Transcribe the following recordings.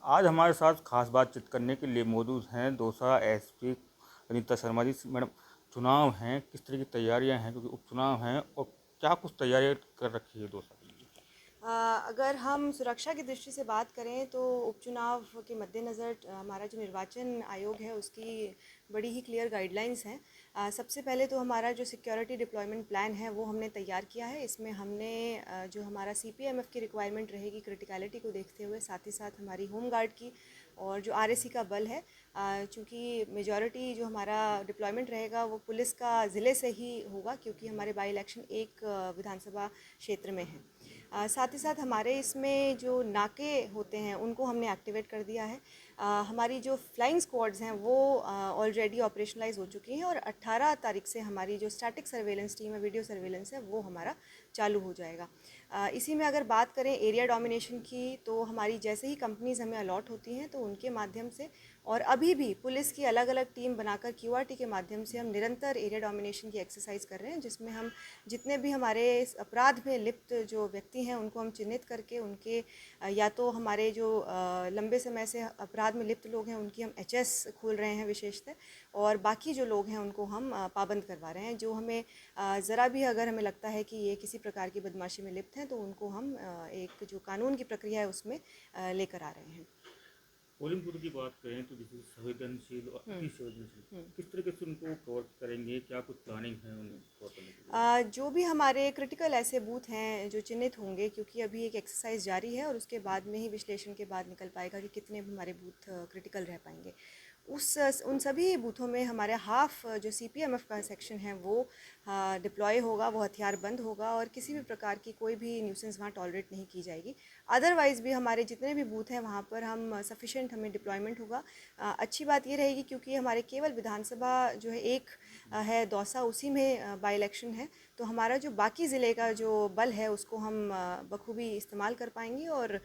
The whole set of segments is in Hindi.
आज हमारे साथ खास बातचीत करने के लिए मौजूद हैं दौसा एसपी अनीता शर्मा जी। मैडम, चुनाव हैं, किस तरह की तैयारियां हैं, क्योंकि उपचुनाव हैं, और क्या कुछ तैयारियां कर रखी है दौसा के लिए? अगर हम सुरक्षा की दृष्टि से बात करें तो उपचुनाव के मद्देनज़र हमारा जो निर्वाचन आयोग है उसकी बड़ी ही क्लियर गाइडलाइंस हैं। सबसे पहले तो हमारा जो सिक्योरिटी डिप्लॉयमेंट प्लान है वो हमने तैयार किया है। इसमें हमने जो हमारा सीपीएमएफ की रिक्वायरमेंट रहेगी क्रिटिकलिटी को देखते हुए, साथ ही साथ हमारी होम गार्ड की और जो आरएसी का बल है, चूँकि मेजॉरिटी जो हमारा डिप्लॉयमेंट रहेगा वो पुलिस का ज़िले से ही होगा, क्योंकि हमारे बाई इलेक्शन एक विधानसभा क्षेत्र में है। साथ ही साथ हमारे इसमें जो नाके होते हैं उनको हमने एक्टिवेट कर दिया है। हमारी जो फ्लाइंग स्क्वाड्स हैं वो ऑलरेडी ऑपरेशनलाइज हो चुकी हैं, और 18 तारीख से हमारी जो स्टैटिक सर्वेलेंस टीम है, वीडियो सर्वेलेंस है, वो हमारा चालू हो जाएगा। इसी में अगर बात करें एरिया डोमिनेशन की, तो हमारी जैसे ही कंपनीज हमें अलॉट होती हैं तो उनके माध्यम से, और अभी भी पुलिस की अलग अलग टीम बनाकर क्यूआरटी के माध्यम से हम निरंतर एरिया डोमिनेशन की एक्सरसाइज कर रहे हैं, जिसमें हम जितने भी हमारे इस अपराध में लिप्त जो व्यक्ति हैं उनको हम चिन्हित करके उनके या तो हमारे जो लंबे समय से अपराध में लिप्त लोग हैं उनकी हम एचएस खोल रहे हैं विशेषतः, और बाकी जो लोग हैं उनको हम पाबंद करवा रहे हैं। जो हमें ज़रा भी अगर हमें लगता है कि ये किसी प्रकार की बदमाशी में लिप्त हैं तो उनको हम एक जो कानून की प्रक्रिया है उसमें लेकर आ रहे हैं। पोलिंग बूथ की बात करें तो जैसे संवेदनशील और हम्म। अति संवेदनशील, हम्म। किस तरीके से उनको कवर करेंगे? क्या कुछ प्लानिंग है उन्हें कवर करने के लिए? जो भी हमारे क्रिटिकल ऐसे बूथ हैं जो चिन्हित होंगे, क्योंकि अभी एक एक्सरसाइज जारी है और उसके बाद में ही विश्लेषण के बाद निकल पाएगा कि कितने हमारे बूथ क्रिटिकल रह पाएंगे। उन सभी बूथों में हमारे हाफ जो सीपीएमएफ का सेक्शन है वो डिप्लॉय होगा, वो हथियार बंद होगा, और किसी भी प्रकार की कोई भी न्यूसेंस वहाँ टॉलरेट नहीं की जाएगी। अदरवाइज़ भी हमारे जितने भी बूथ हैं वहाँ पर हम सफिशेंट हमें डिप्लॉयमेंट होगा। अच्छी बात ये रहेगी क्योंकि हमारे केवल विधानसभा जो है एक है दौसा, उसी में बाई इलेक्शन है, तो हमारा जो बाकी ज़िले का जो बल है उसको हम बखूबी इस्तेमाल कर पाएंगे, और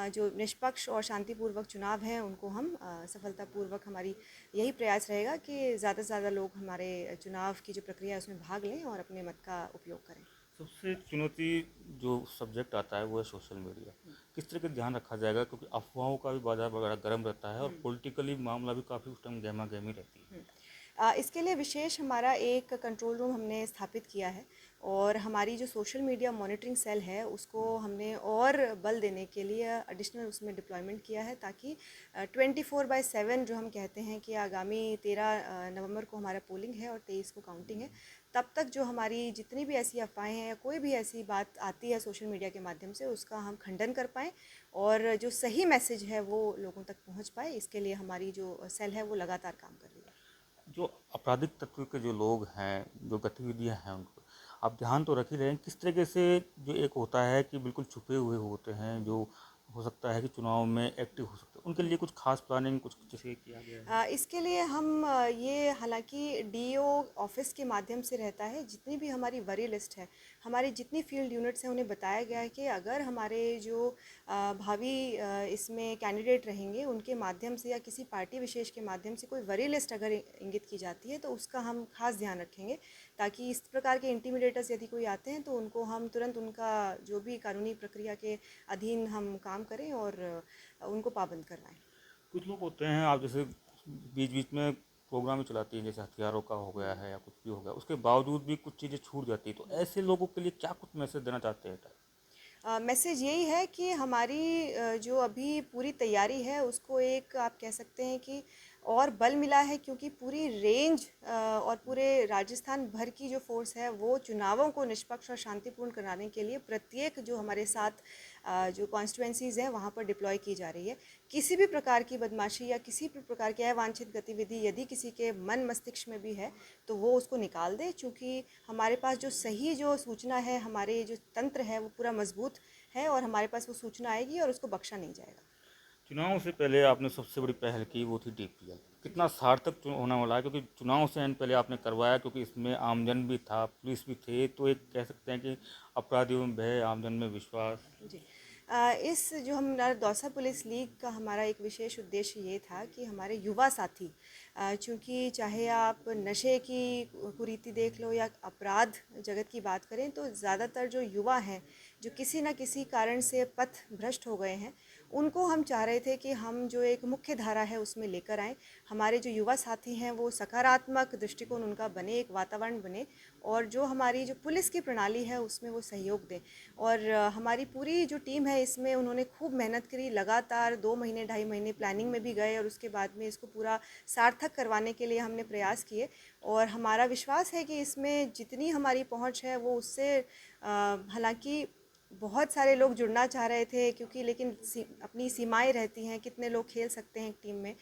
जो निष्पक्ष और शांतिपूर्वक चुनाव हैं उनको हम सफलतापूर्वक, हमारी यही प्रयास रहेगा कि ज़्यादा से ज़्यादा लोग हमारे चुनाव की जो प्रक्रिया है उसमें भाग लें और अपने मत का उपयोग करें। सबसे चुनौती जो सब्जेक्ट आता है वो है सोशल मीडिया। किस तरह का ध्यान रखा जाएगा, क्योंकि अफवाहों का भी बाजार बड़ा गर्म रहता है और पॉलिटिकली मामला भी काफ़ी उस टाइम गहमा गहमी रहती है। इसके लिए विशेष हमारा एक कंट्रोल रूम हमने स्थापित किया है, और हमारी जो सोशल मीडिया मॉनिटरिंग सेल है उसको हमने और बल देने के लिए एडिशनल उसमें डिप्लॉयमेंट किया है, ताकि 24/7 जो हम कहते हैं कि आगामी 13 नवंबर को हमारा पोलिंग है और 23 को काउंटिंग है, तब तक जो हमारी जितनी भी ऐसी अफवाहें हैं या कोई भी ऐसी बात आती है सोशल मीडिया के माध्यम से उसका हम खंडन कर पाएँ, और जो सही मैसेज है वो लोगों तक पहुंच पाए। इसके लिए हमारी जो सेल है वो लगातार काम कर रही है। जो आपराधिक तत्व के जो लोग हैं, जो गतिविधियां हैं, उनको आप ध्यान तो रख ही रहे हैं। किस तरीके से जो एक होता है कि बिल्कुल छुपे हुए होते हैं, जो हो सकता है कि चुनाव में एक्टिव हो सकते हैं, उनके लिए कुछ खास प्लानिंग कुछ जैसे किया गया है? इसके लिए हम ये हालांकि डीओ ऑफिस के माध्यम से रहता है, जितनी भी हमारी वरी लिस्ट है, हमारी जितनी फील्ड यूनिट्स हैं उन्हें बताया गया है कि अगर हमारे जो भावी इसमें कैंडिडेट रहेंगे उनके माध्यम से या किसी पार्टी विशेष के माध्यम से कोई वरी लिस्ट अगर इंगित की जाती है तो उसका हम खास ध्यान रखेंगे, ताकि इस प्रकार के इंटीमिडेटर्स यदि कोई आते हैं तो उनको हम तुरंत उनका जो भी कानूनी प्रक्रिया के अधीन हम काम करें और उनको पाबंद करवाएं। कुछ लोग होते हैं, आप जैसे बीच बीच में प्रोग्राम ही चलाती हैं, जैसे हथियारों का हो गया है या कुछ भी हो गया, उसके बावजूद भी कुछ चीज़ें छूट जाती है, तो ऐसे लोगों के लिए क्या कुछ मैसेज देना चाहते हैं? मैसेज यही है कि हमारी जो अभी पूरी तैयारी है उसको एक आप कह सकते हैं कि और बल मिला है, क्योंकि पूरी रेंज और पूरे राजस्थान भर की जो फोर्स है वो चुनावों को निष्पक्ष और शांतिपूर्ण कराने के लिए प्रत्येक जो हमारे साथ जो कॉन्स्टिट्यूंसीज़ हैं वहाँ पर डिप्लॉय की जा रही है। किसी भी प्रकार की बदमाशी या किसी भी प्रकार की अवांछित गतिविधि यदि किसी के मन मस्तिष्क में भी है तो वो उसको निकाल दे, चूँकि हमारे पास जो सही जो सूचना है, हमारे जो तंत्र है वो पूरा मजबूत है, और हमारे पास वो सूचना आएगी और उसको बख्शा नहीं जाएगा। चुनाव से पहले आपने सबसे बड़ी पहल की, वो थी डीपीएल। कितना सार्थक होने वाला है, क्योंकि चुनाव से आने पहले आपने करवाया, क्योंकि इसमें आमजन भी था, पुलिस भी थे, तो एक कह सकते हैं कि अपराधियों में भय, आमजन में विश्वास। जी। इस जो हमारा दौसा पुलिस लीग का हमारा एक विशेष उद्देश्य ये था कि हमारे युवा साथी, चूँकि चाहे आप नशे की कुरीति देख लो या अपराध जगत की बात करें, तो ज़्यादातर जो युवा हैं जो किसी न किसी कारण से पथ भ्रष्ट हो गए हैं, उनको हम चाह रहे थे कि हम जो एक मुख्य धारा है उसमें लेकर आएँ। हमारे जो युवा साथी हैं वो सकारात्मक दृष्टिकोण उनका बने, एक वातावरण बने, और जो हमारी जो पुलिस की प्रणाली है उसमें वो सहयोग दें। और हमारी पूरी जो टीम है इसमें उन्होंने खूब मेहनत करी, लगातार 2 महीने 2.5 महीने प्लानिंग में भी गए, और उसके बाद में इसको पूरा सार्थक करवाने के लिए हमने प्रयास किए। और हमारा विश्वास है कि इसमें जितनी हमारी पहुंच है वो उससे हालांकि बहुत सारे लोग जुड़ना चाह रहे थे, क्योंकि लेकिन अपनी सीमाएं रहती हैं, कितने लोग खेल सकते हैं एक टीम में।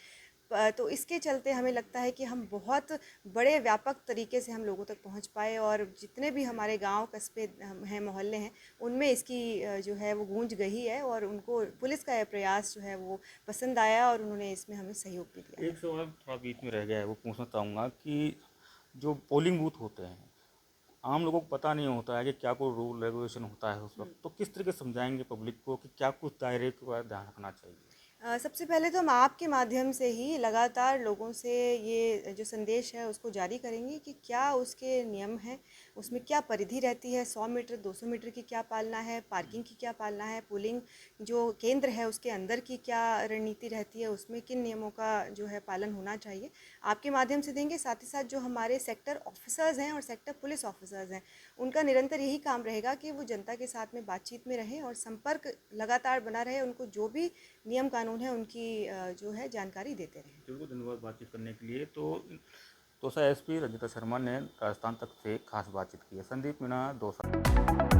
तो इसके चलते हमें लगता है कि हम बहुत बड़े व्यापक तरीके से हम लोगों तक पहुंच पाए, और जितने भी हमारे गांव कस्बे हैं, मोहल्ले हैं, उनमें इसकी जो है वो गूंज गई है, और उनको पुलिस का यह प्रयास जो है वो पसंद आया, और उन्होंने इसमें हमें सहयोग भी दिया है। एक सवाल थोड़ा बीच में रह गया है, वो पूछना चाहूँगा कि जो पोलिंग बूथ होते हैं, आम लोगों को पता नहीं होता है कि क्या कोई रूल रेगुलेशन होता है उस वक्त, तो किस तरीके से समझाएंगे पब्लिक को कि क्या कुछ दायरे का ध्यान रखना चाहिए? सबसे पहले तो हम आपके माध्यम से ही लगातार लोगों से ये जो संदेश है उसको जारी करेंगे कि क्या उसके नियम हैं, उसमें क्या परिधि रहती है, 100 मीटर 200 मीटर की क्या पालना है, पार्किंग की क्या पालना है, पोलिंग जो केंद्र है उसके अंदर की क्या रणनीति रहती है, उसमें किन नियमों का जो है पालन होना चाहिए, आपके माध्यम से देंगे। साथ ही साथ जो हमारे सेक्टर ऑफिसर्स हैं और सेक्टर पुलिस ऑफिसर्स हैं, उनका निरंतर यही काम रहेगा कि वो जनता के साथ में बातचीत में रहें और संपर्क लगातार बना रहे, उनको जो भी नियम कानून है उनकी जो है जानकारी देते रहें। बिल्कुल, धन्यवाद बातचीत करने के लिए। तो दौसा एसपी रंजिता शर्मा ने राजस्थान तक से खास बातचीत की है। संदीप मीणा, दौसा।